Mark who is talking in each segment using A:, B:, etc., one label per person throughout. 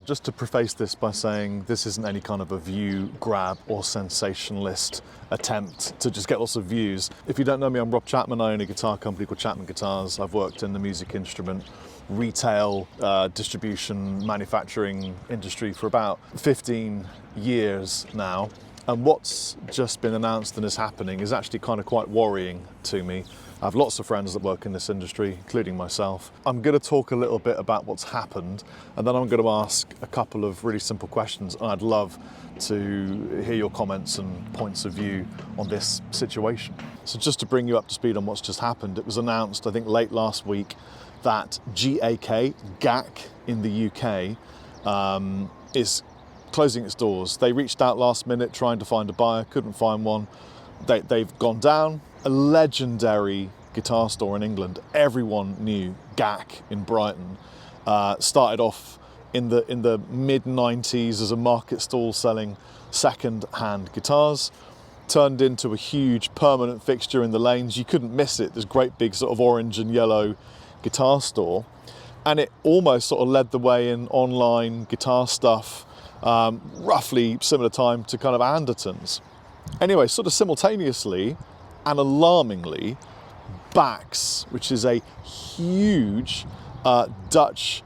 A: Just to preface this by saying this isn't any kind of a view grab or sensationalist attempt to just get lots of views. If you don't know me, I'm Rob Chapman. I own a guitar company called Chapman Guitars. I've worked in the music instrument retail, distribution, manufacturing industry for about 15 years now. And what's just been announced and is happening is actually kind of quite worrying to me. I have lots of friends that work in this industry, including myself. I'm going to talk a little bit about what's happened, and then I'm going to ask a couple of really simple questions. And I'd love to hear your comments and points of view on this situation. So just to bring you up to speed on what's just happened, it was announced, I think late last week, that GAK in the UK is closing its doors. They reached out last minute trying to find a buyer, couldn't find one. They've gone down. A legendary guitar store in England. Everyone knew GAK in Brighton. Started off in the mid-90s as a market stall selling second-hand guitars. Turned into a huge permanent fixture in the lanes. You couldn't miss it. This great big sort of orange and yellow guitar store. And it almost sort of led the way in online guitar stuff, roughly similar time to kind of Andertons. Anyway, sort of simultaneously and alarmingly, Bax, which is a huge Dutch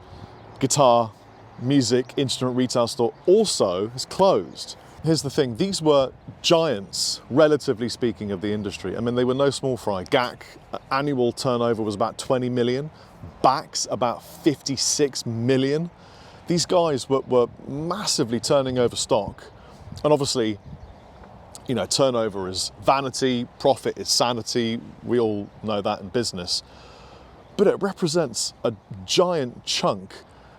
A: guitar music instrument retail store, also has closed. Here's the thing, these were giants, relatively speaking, of the industry. I mean, they were no small fry. GAK annual turnover was about 20 million, Bax about 56 million. These guys were massively turning over stock. And obviously, you know, turnover is vanity, profit is sanity. We all know that in business. But it represents a giant chunk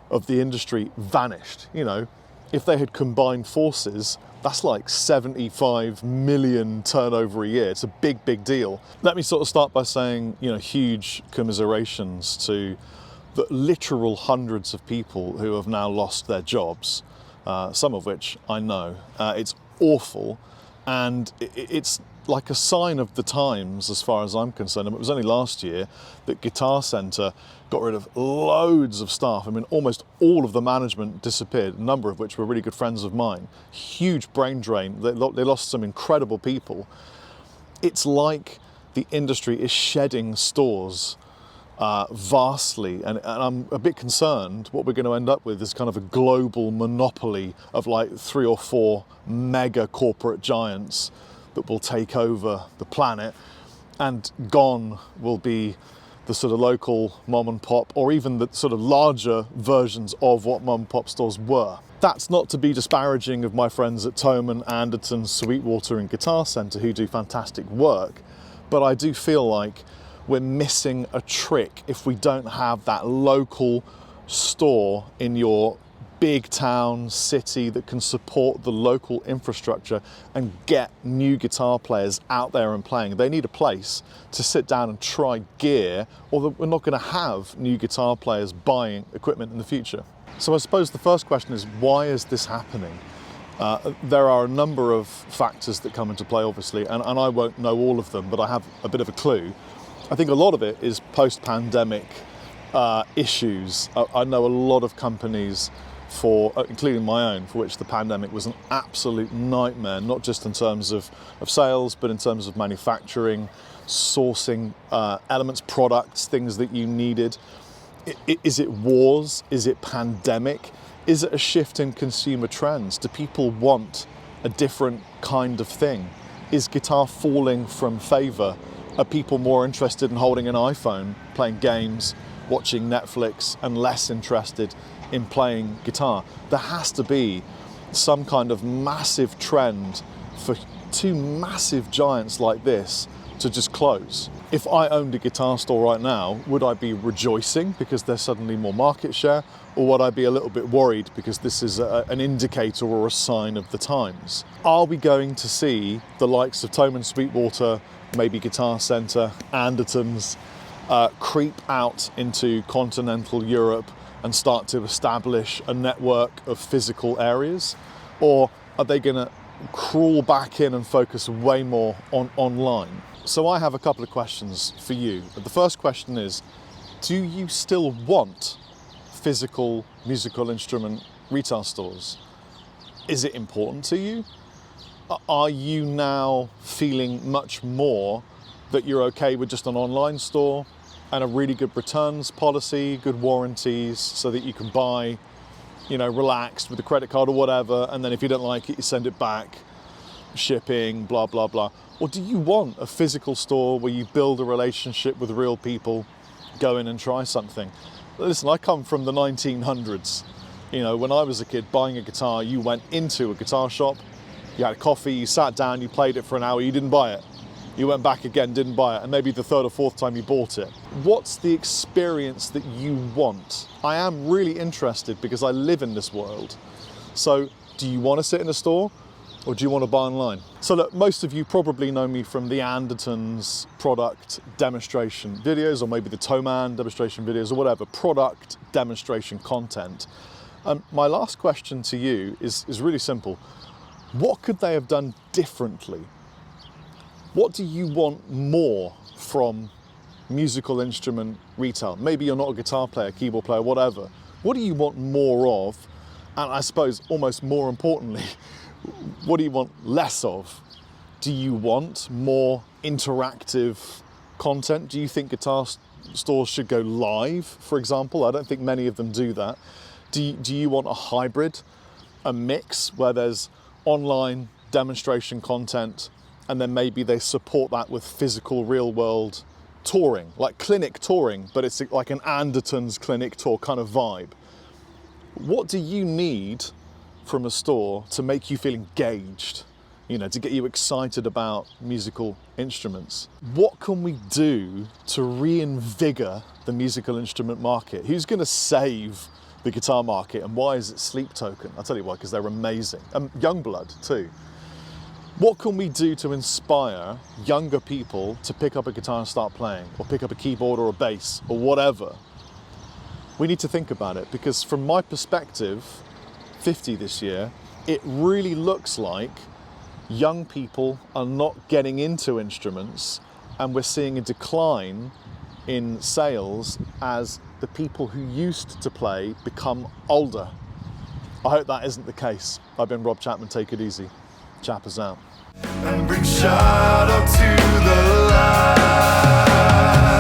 A: of the industry vanished. You know, if they had combined forces, that's like 75 million turnover a year. It's a big, big deal. Let me sort of start by saying, you know, huge commiserations to the literal hundreds of people who have now lost their jobs, some of which I know. It's awful. And it's like a sign of the times as far as I'm concerned. It was only last year that Guitar Centre got rid of loads of staff. I mean, almost all of the management disappeared, a number of which were really good friends of mine. Huge brain drain. They lost some incredible people. It's like the industry is shedding stores vastly, and I'm a bit concerned what we're going to end up with is kind of a global monopoly of like 3 or 4 mega corporate giants that will take over the planet, and gone will be the sort of local mom and pop, or even the sort of larger versions of what mom and pop stores were. That's not to be disparaging of my friends at Thomann, Andertons, Sweetwater and Guitar Centre who do fantastic work, but I do feel like we're missing a trick if we don't have that local store in your big town, city that can support the local infrastructure and get new guitar players out there and playing. They need a place to sit down and try gear, or we're not going to have new guitar players buying equipment in the future. So I suppose the first question is, why is this happening? There are a number of factors that come into play, obviously, and I won't know all of them, but I have a bit of a clue. I think a lot of it is post-pandemic issues. I know a lot of companies, including my own, for which the pandemic was an absolute nightmare, not just in terms of sales, but in terms of manufacturing, sourcing elements, products, things that you needed. Is it wars? Is it pandemic? Is it a shift in consumer trends? Do people want a different kind of thing? Is guitar falling from favour? Are people more interested in holding an iPhone, playing games, watching Netflix, and less interested in playing guitar? There has to be some kind of massive trend for 2 massive giants like this to just close. If I owned a guitar store right now, would I be rejoicing because there's suddenly more market share, or would I be a little bit worried because this is an indicator or a sign of the times? Are we going to see the likes of Thomann, Sweetwater, maybe Guitar Centre, Andertons, creep out into continental Europe and start to establish a network of physical areas? Or are they going to crawl back in and focus way more on online? So I have a couple of questions for you. The first question is, do you still want physical musical instrument retail stores. Is it important to you? Are you now feeling much more that you're okay with just an online store and a really good returns policy, good warranties, so that you can buy, relaxed with a credit card or whatever, and then if you don't like it, you send it back, shipping, blah, blah, blah? Or do you want a physical store where you build a relationship with real people, go in and try something? Listen, I come from the 1900s. When I was a kid, buying a guitar, you went into a guitar shop, you had a coffee, you sat down, you played it for an hour, you didn't buy it. You went back again, didn't buy it, and maybe the third or fourth time you bought it. What's the experience that you want? I am really interested because I live in this world. So do you want to sit in a store or do you want to buy online? So look, most of you probably know me from the Andertons product demonstration videos, or maybe the Thomann demonstration videos, or whatever, product demonstration content. My last question to you is really simple. What could they have done differently? What do you want more from musical instrument retail? Maybe you're not a guitar player, keyboard player, whatever. What do you want more of? And I suppose almost more importantly, what do you want less of? Do you want more interactive content? Do you think guitar stores should go live, for example? I don't think many of them do that. Do you want a hybrid, a mix where there's online demonstration content and then maybe they support that with physical real world touring, like clinic touring, but it's like an Andertons clinic tour kind of vibe? What do you need from a store to make you feel engaged, to get you excited about musical instruments? What can we do to reinvigor the musical instrument market? Who's going to save the guitar market, and why is it Sleep Token? I'll tell you why, because they're amazing. Youngblood too. What can we do to inspire younger people to pick up a guitar and start playing, or pick up a keyboard or a bass or whatever? We need to think about it, because from my perspective, 50 this year, it really looks like young people are not getting into instruments, and we're seeing a decline in sales as the people who used to play become older. I hope that isn't the case. I've been Rob Chapman. Take it easy. Chappers out. And bring shadow to the light.